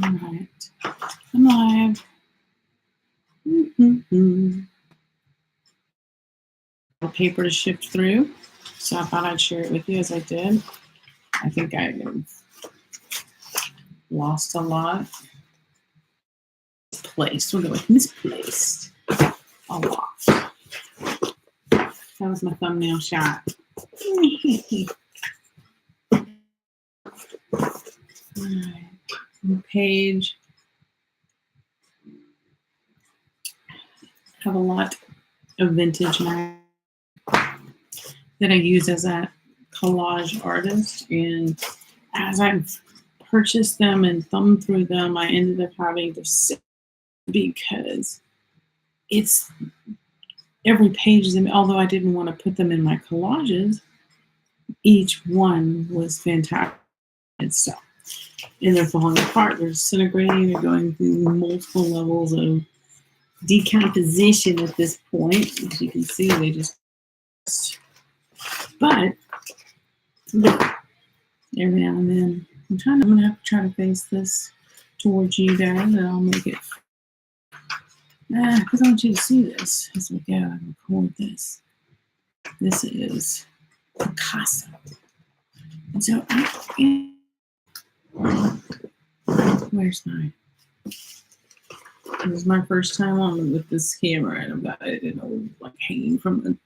All right. I'm live. Mm-hmm. A paper to shift through, so I thought I'd share it with you as I did. I think I lost a lot. Misplaced. We'll go with misplaced. A lot. That was my thumbnail shot. Page. Have a lot of vintage now that I use as a collage artist, and as I've purchased them and thumbed through them, I ended up having to sit because it's every page is, although I didn't want to put them in my collages, each one was fantastic. So, and they're falling apart, they're disintegrating, they're going through multiple levels of decomposition at this point. As you can see, they just, but every now and then, I'm gonna have to try to face this towards you guys, and I'll make it, because I want you to see this as we go and record this. This is Picasso. And so where's mine? It was my first time on with this camera, and I've got it, like hanging from the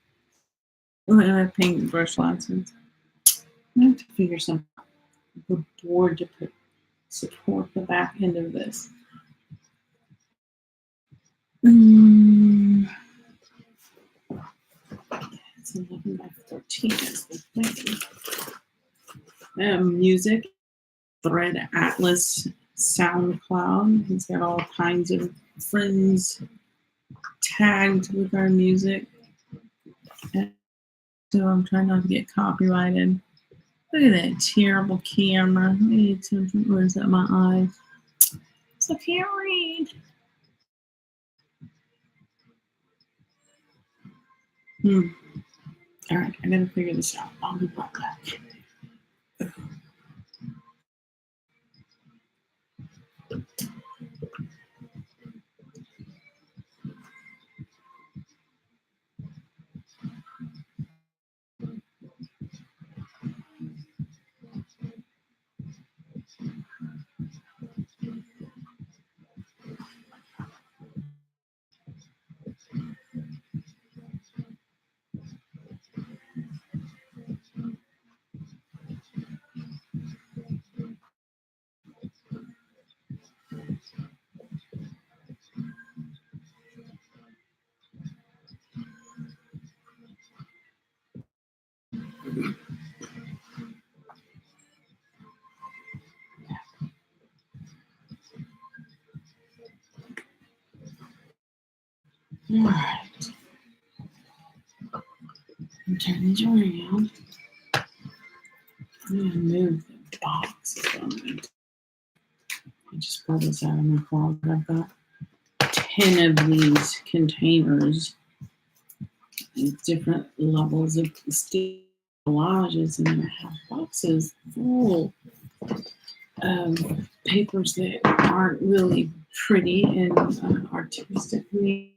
paint lessons. I have to figure some good board to support the back end of this. It's 11 by 14 is the thing. Music, Thread Atlas SoundCloud. He's got all kinds of friends tagged with our music. And so I'm trying not to get copyrighted. Look at that terrible camera. Where's that? My eyes. So I can't read. All right, I gotta figure this out. I'll be right back. All right. I'm turning these around. I'm gonna move the boxes on it. I just pulled this out of my closet. I've got 10 of these containers with different levels of collages, and then I have boxes full of papers that aren't really pretty and artistically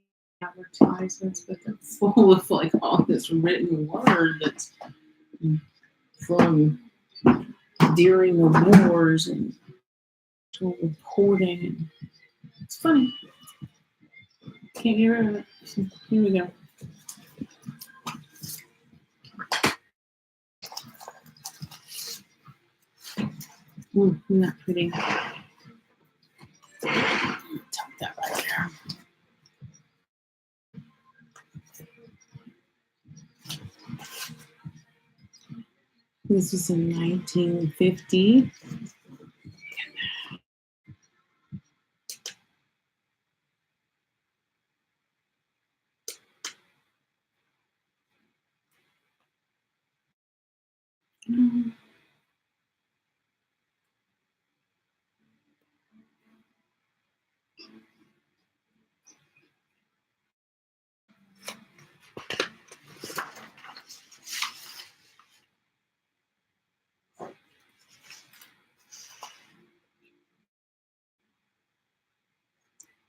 advertisements, but they're full of like all this written word that's from during the wars and reporting. And it's funny. Can't get rid of it. So here we go. Ooh, isn't that pretty? Tuck that right there. This was in 1950.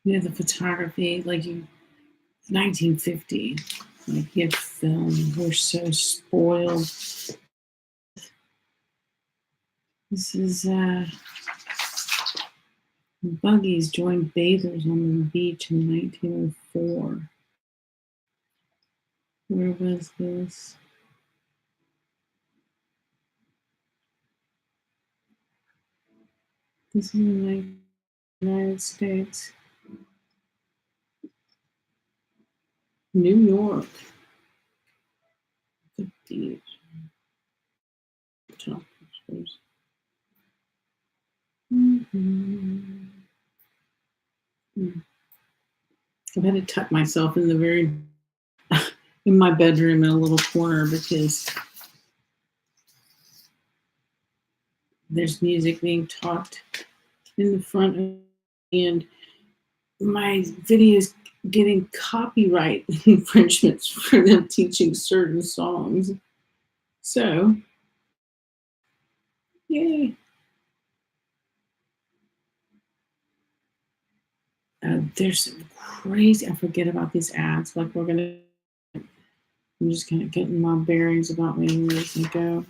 The photography, like 1950, like you film. We're so spoiled. This is buggies joined bathers on the beach in 1904. Where was this? This is in the United States. New York. The beach. Top pictures. I've had to tuck myself in the very in my bedroom in a little corner because there's music being talked in the front, and my videos getting copyright infringements for them teaching certain songs. So, yay. There's some crazy, I forget about these ads. Like I'm just kind of getting my bearings about me where this can go.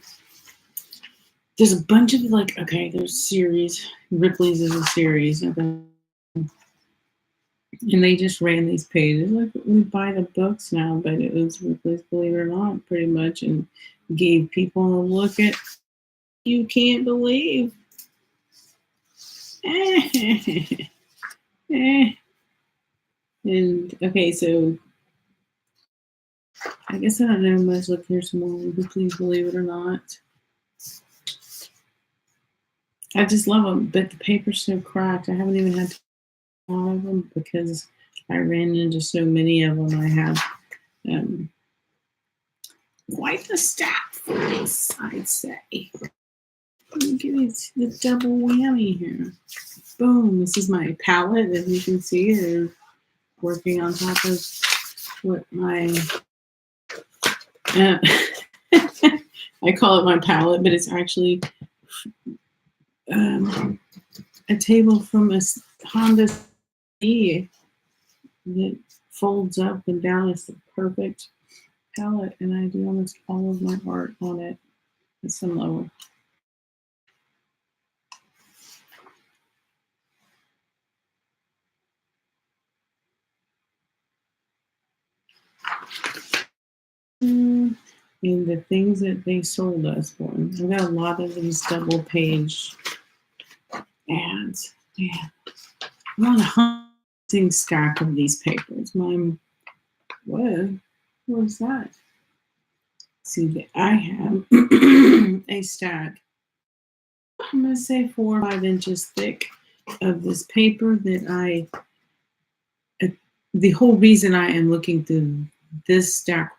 There's a bunch of okay, there's series. Ripley's is a series. Okay. And they just ran these pages. Like we buy the books now, but it was Ripley's, believe it or not, pretty much, and gave people a look at you can't believe. And okay, so I guess I don't know much. Look, here's some more Ripley's, believe it or not. I just love them, but the paper's so cracked. I haven't even had to all of them because I ran into so many of them. I have quite the stack for this, I'd say. Let me give you the double whammy here. Boom. This is my palette. As you can see, they're working on top of what my I call it my palette, but it's actually a table from a Honda E that folds up and down. It's the perfect palette, and I do almost all of my art on it at some level. And the things that they sold us for. I've got a lot of these double page ads. Yeah. I'm on a hunting stack of these papers. What was that? See that I have a stack. I'm gonna say 4 or 5 inches thick of this paper that the whole reason I am looking through this stack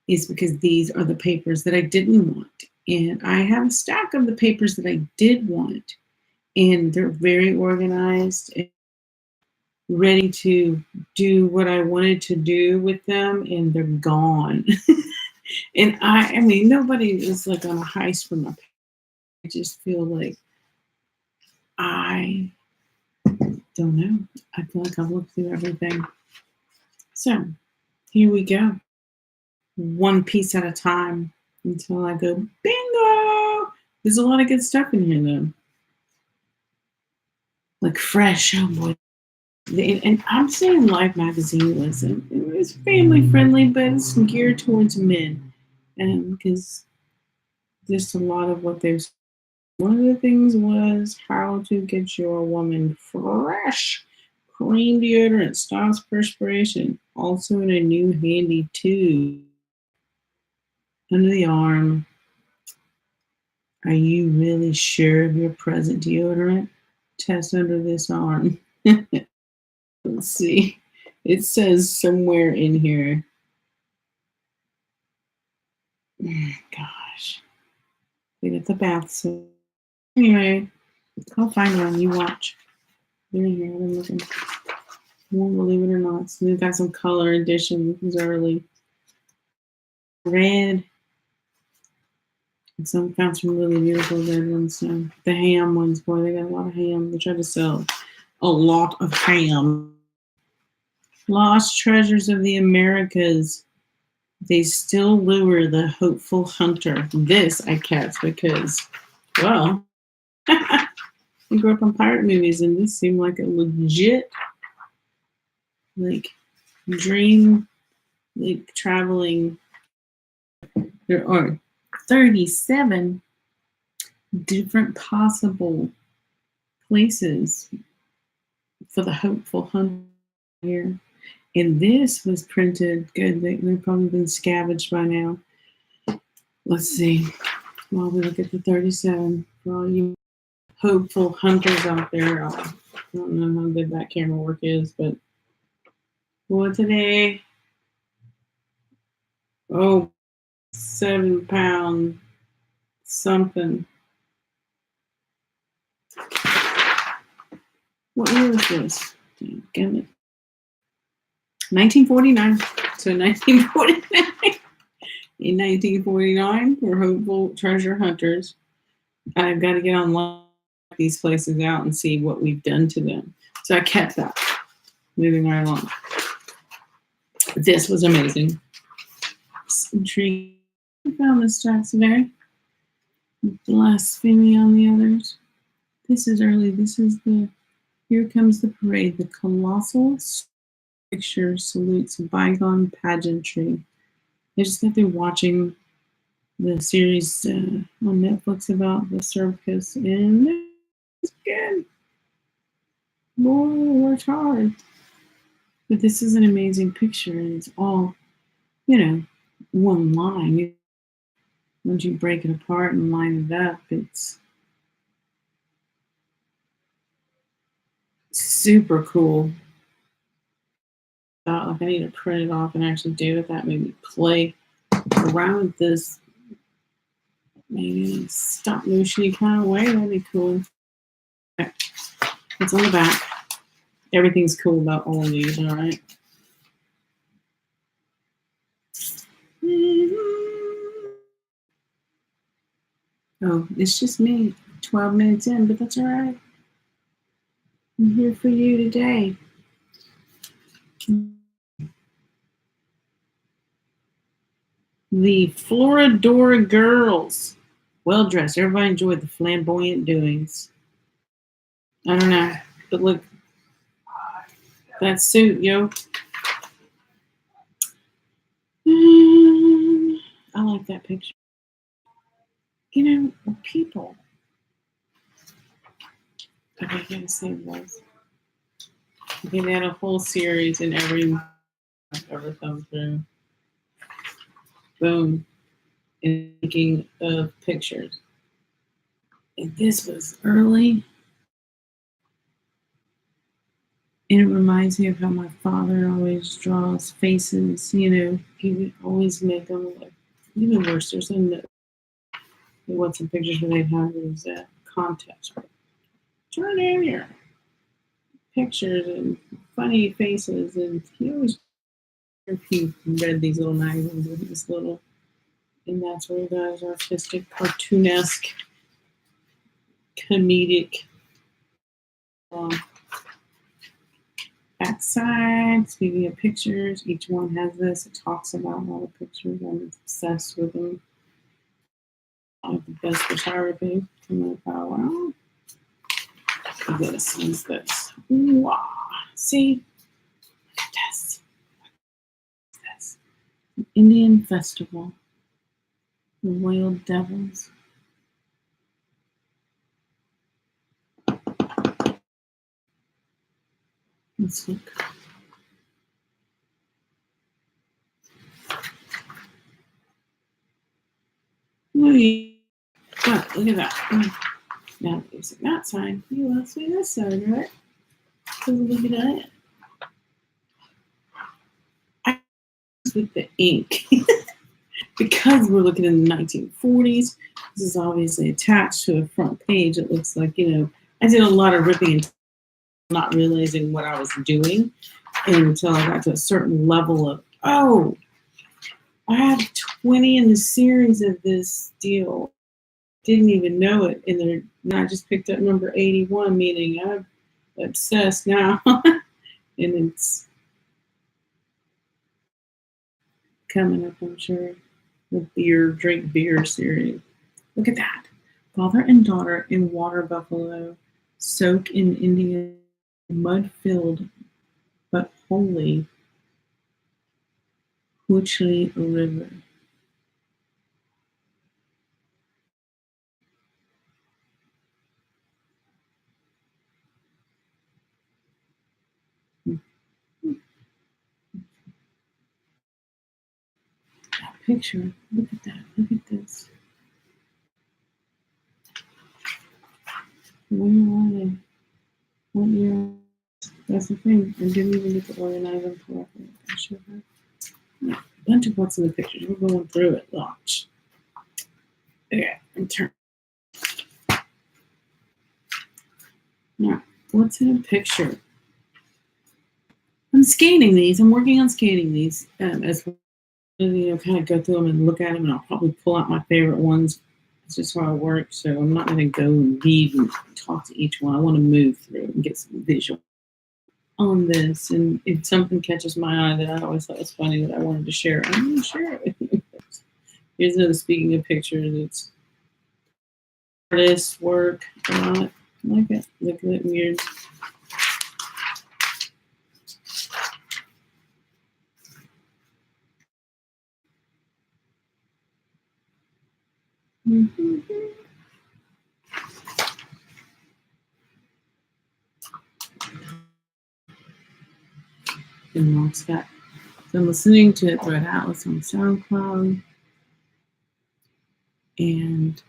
is because these are the papers that I didn't want. And I have a stack of the papers that I did want. And they're very organized and ready to do what I wanted to do with them, and they're gone. And I mean, nobody is like on a heist for my papers. I just feel like I don't know. I feel like I've looked through everything. So here we go. One piece at a time until I go bingo. There's a lot of good stuff in here though. Like fresh, oh boy. And I'm saying Life magazine was family friendly, but it's geared towards men. And because just a lot of what there's one of the things was how to get your woman fresh. Cream deodorant stops perspiration. Also in a new handy tube. Under the arm. Are you really sure of your present deodorant? Test under this arm. Let's see. It says somewhere in here. Gosh. They get the bath soap. Anyway, I'll find one. You watch. They're in here. I'm looking. You won't believe it or not. So we've got some color edition. This is early. Red. And found some really beautiful red ones. The ham ones, boy, they got a lot of ham. They try to sell a lot of ham. Lost treasures of the Americas. They still lure the hopeful hunter. This I kept because, well, I grew up on pirate movies, and this seemed like a legit, like, dream, like, traveling. There are 37 different possible places for the hopeful hunter here. And this was printed good. They've probably been scavenged by now. Let's see. While we look at the 37, for all you hopeful hunters out there, I don't know how good that camera work is, but what today? Oh, 7 pound something. What year is this? Damn it. 1949. So 1949. In 1949, we're hopeful treasure hunters. I've got to get online, these places out, and see what we've done to them. So I kept that. Moving right along. This was amazing. It's intriguing. I found this stuff today. Blasphemy on the others. This is early. This is the Here Comes the Parade. The colossal picture salutes bygone pageantry. I just got through watching the series on Netflix about the circus, and it's good. Boy, worked hard. But this is an amazing picture, and it's all, one line. Once you break it apart and line it up, it's super cool. Like I need to print it off and actually do it. That maybe play around with this, maybe in a stop motion kind of way. That'd be cool. Okay. It's on the back. Everything's cool about all of these, all right? Oh, it's just me. 12 minutes in, but that's all right. I'm here for you today. The Floridora girls. Well dressed. Everybody enjoyed the flamboyant doings. I don't know. But look, that suit, yo. I like that picture. People. Okay, I gotta save those. Okay, they had a whole series in every I've ever come through. Boom. And making of pictures. And this was early. And it reminds me of how my father always draws faces. He would always make them like even worse. There's they want some pictures where they'd have these contests. Turn in your pictures and funny faces. And he always, if he read these little magazines with this little, and that's where he does artistic, cartoonesque, comedic. Backside, speaking of pictures, each one has this. It talks about all the pictures. I'm obsessed with them. I have the best photography. Come up, wow. I'm gonna seize this. Wow. See? This. Indian festival. The Royal Devils. Let's look. Look at that. Now using that side. You want to see this side, right? So look at that. I with the ink. Because we're looking in the 1940s, this is obviously attached to a front page. It looks like, I did a lot of ripping and not realizing what I was doing until I got to a certain level of, I have 20 in the series of this deal. Didn't even know it. And I just picked up number 81, meaning I've obsessed now. And it's coming up, I'm sure, with drink beer series. Look at that. Father and daughter in water buffalo soak in Indian mud-filled but holy Hoochli River. That picture. Look at that. Look at this. Where are they? What year? That's the thing. I didn't even get to organize them correctly. I should have. Yeah, a bunch of what's in the pictures. We're going through it. Watch. Okay, and turn. Now, what's in a picture? I'm scanning these. I'm working on scanning these as kind of go through them and look at them, and I'll probably pull out my favorite ones. It's just how I work. So I'm not going to go and read and talk to each one. I want to move through and get some visual on this. And if something catches my eye that I always thought was funny that I wanted to share, I'm going to share it with you. Here's another, speaking of pictures, it's artist work. I like it. Look at that weird. Mm-hmm. And Mark's got. So I'm listening to Thread Atlas on SoundCloud. And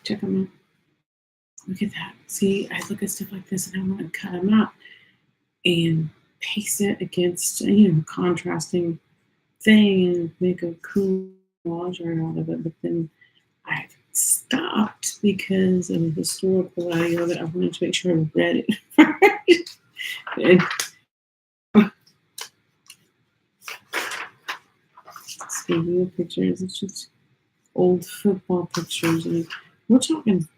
check them out. Look at that. See, I look at stuff like this and I want to cut them out and paste it against, contrasting thing and make a cool collage art out of it. But then I stopped because of the historical value of it. I wanted to make sure I read it first. And speaking of pictures, it's just old football pictures. And we're talking,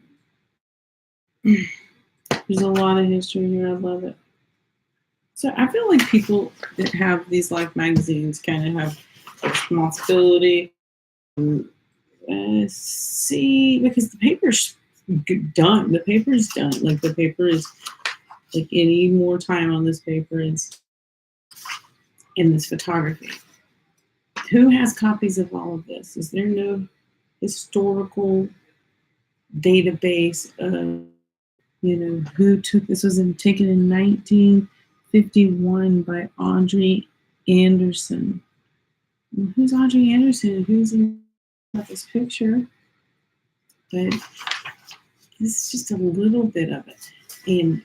there's a lot of history here. I love it. So I feel like people that have these like magazines kind of have a responsibility to see, because the paper's done. The paper's done. Like the paper is like any more time on this paper is in this photography. Who has copies of all of this? Is there no historical database of, who took this? Was taken in 1951 by Audrey Anderson. Well, who's Audrey Anderson? Who's in this picture? But this is just a little bit of it. And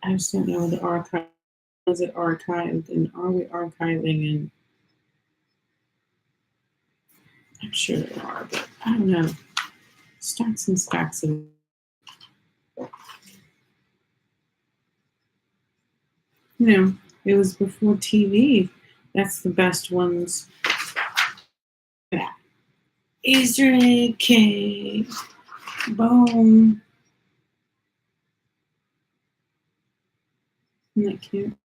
I just don't know the archive. Is it archived? And are we archiving? And I'm sure there are, but I don't know. Stacks and stacks of. It was before TV. That's the best ones. Yeah. Easter egg cake. Boom. Isn't that cute?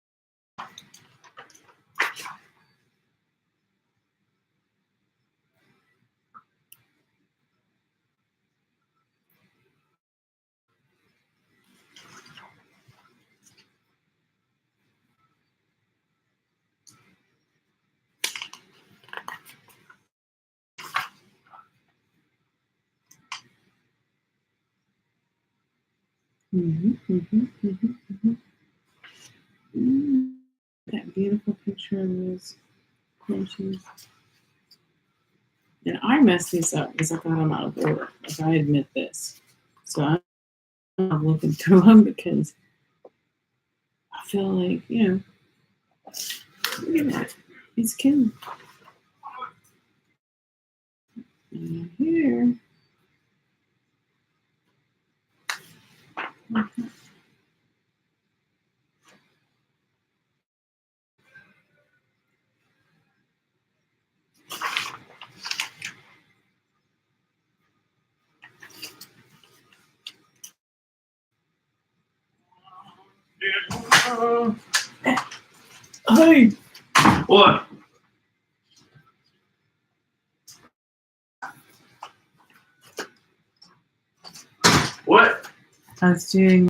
That beautiful picture of those horses. And I messed these up because I got them out of order. Like, I admit this. So I'm looking through them because I feel like, look at that. It's cute. And here. Hey, What? What? I was doing